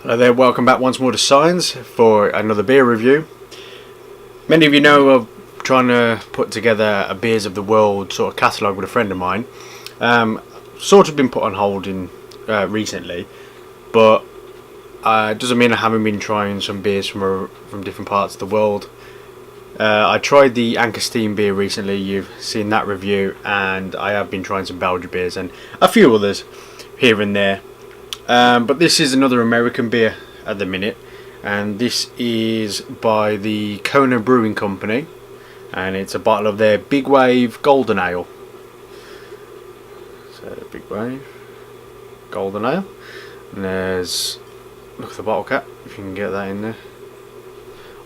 Hello there, welcome back once more to Psyance for another beer review. Many of you know I'm trying to put together a Beers of the World sort of catalogue with a friend of mine. Sort of been put on hold recently, but it doesn't mean I haven't been trying some beers from different parts of the world. I tried the Anchor Steam beer recently, you've seen that review, and I have been trying some Belgian beers and a few others here and there. But this is another American beer at the minute, and this is by the Kona Brewing Company, and it's a bottle of their Big Wave Golden Ale. So Big Wave Golden Ale, and there's, look at the bottle cap if you can get that in there.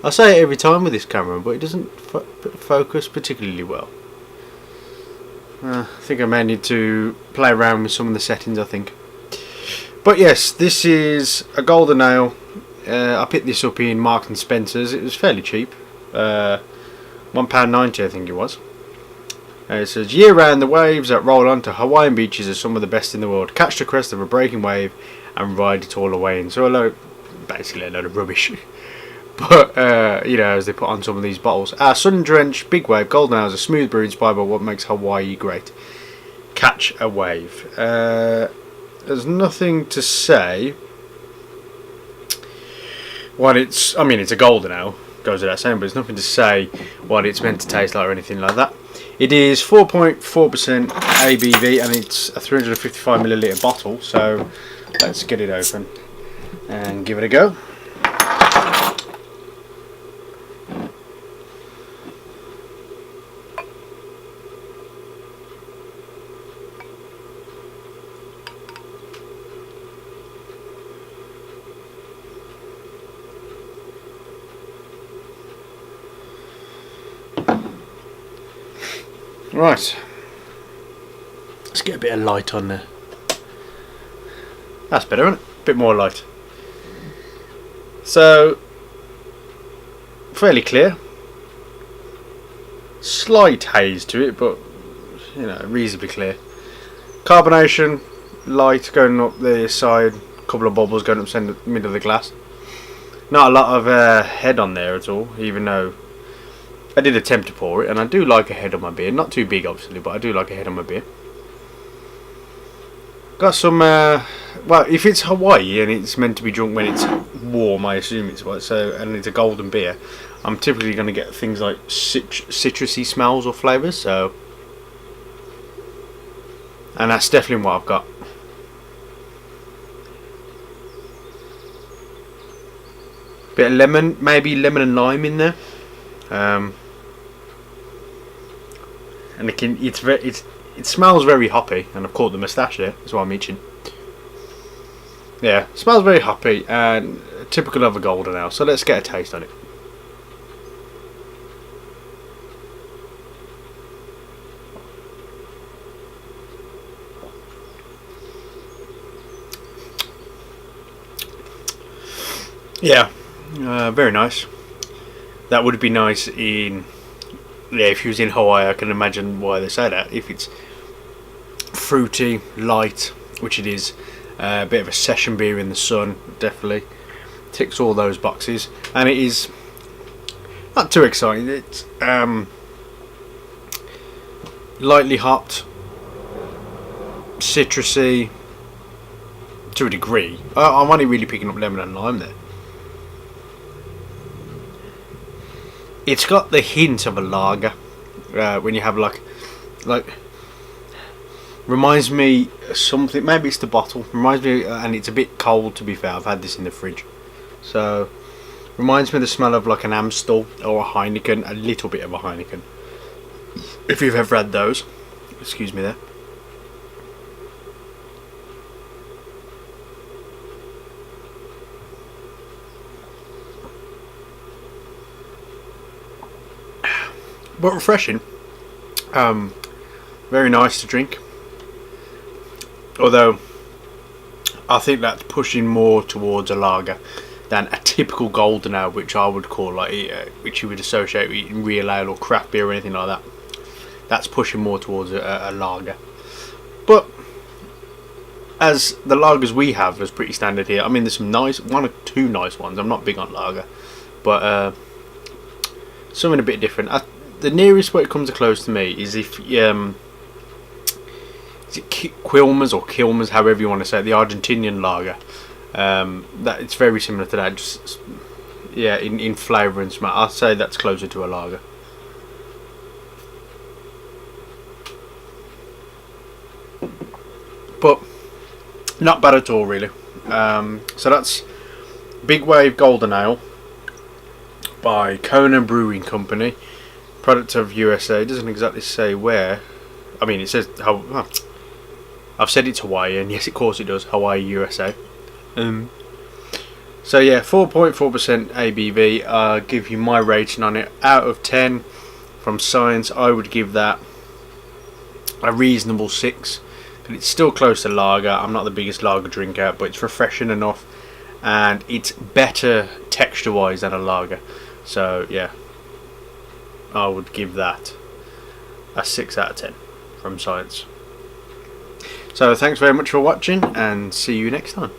I say it every time with this camera, but it doesn't focus particularly well. I think I may need to play around with some of the settings, I think. But yes, this is a golden ale. I picked this up in Marks and Spencer's. It was fairly cheap, £1.90 I think it was. It says, year round the waves that roll onto Hawaiian beaches are some of the best in the world. Catch the crest of a breaking wave and ride it all away. And so basically a load of rubbish. But you know, as they put on some of these bottles, our sun-drenched Big Wave Golden Ale is a smooth brew inspired by what makes Hawaii great. Catch a wave. There's nothing to say what it's, I mean it's a golden ale, goes without saying, but there's nothing to say what it's meant to taste like or anything like that. It is 4.4% ABV and it's a 355ml bottle, so let's get it open and give it a go. Right, let's get a bit of light on there. That's better, isn't it? A bit more light. So, fairly clear. Slight haze to it, but you know, reasonably clear. Carbonation, light going up the side, a couple of bubbles going up the middle of the glass. Not a lot of head on there at all, even though I did attempt to pour it, and I do like a head on my beer. Not too big, obviously, but I do like a head on my beer. Got some, well, if it's Hawaii and it's meant to be drunk when it's warm, I assume it's what. So, and it's a golden beer, I'm typically going to get things like citrusy smells or flavours. So, and that's definitely what I've got. Bit of lemon, maybe lemon and lime in there. And it smells very hoppy, and I've caught the moustache there, that's why I'm itching. Yeah, smells very hoppy and typical of a golden ale. So let's get a taste on it. Yeah, very nice. That would be nice in, yeah, if you was in Hawaii. I can imagine why they say that. If it's fruity, light, which it is, a bit of a session beer in the sun, definitely ticks all those boxes. And it is not too exciting. It's lightly hopped, citrusy to a degree. I'm only really picking up lemon and lime there. It's got the hint of a lager when you have like reminds me of something. Maybe it's the bottle. Reminds me, and it's a bit cold to be fair. I've had this in the fridge, so reminds me of the smell of like an Amstel or a Heineken. A little bit of a Heineken, if you've ever had those. Excuse me there. But refreshing. Very nice to drink. Although I think that's pushing more towards a lager than a typical golden ale, which I would call like which you would associate with eating real ale or craft beer or anything like that. That's pushing more towards a lager. But as the lagers we have is pretty standard here. I mean, there's some nice, one or two nice ones. I'm not big on lager, but something a bit different. The nearest way it comes close to me is if is it Quilmes or Quilmes, however you want to say it, the Argentinian lager. That it's very similar to that, just yeah, in flavour and smell. I'd say that's closer to a lager. But not bad at all, really. So that's Big Wave Golden Ale by Kona Brewing Company, product of USA. It doesn't exactly say where. I mean, it says how. Oh, I've said it's Hawaii, and yes, of course it does. Hawaii, USA. So yeah, 4.4% ABV. I'll give you my rating on it. Out of 10 from Psyance, I would give that a reasonable 6. But it's still close to lager. I'm not the biggest lager drinker, but it's refreshing enough, and it's better texture-wise than a lager. So yeah, I would give that a 6 out of 10 from Psyance. So thanks very much for watching, and see you next time.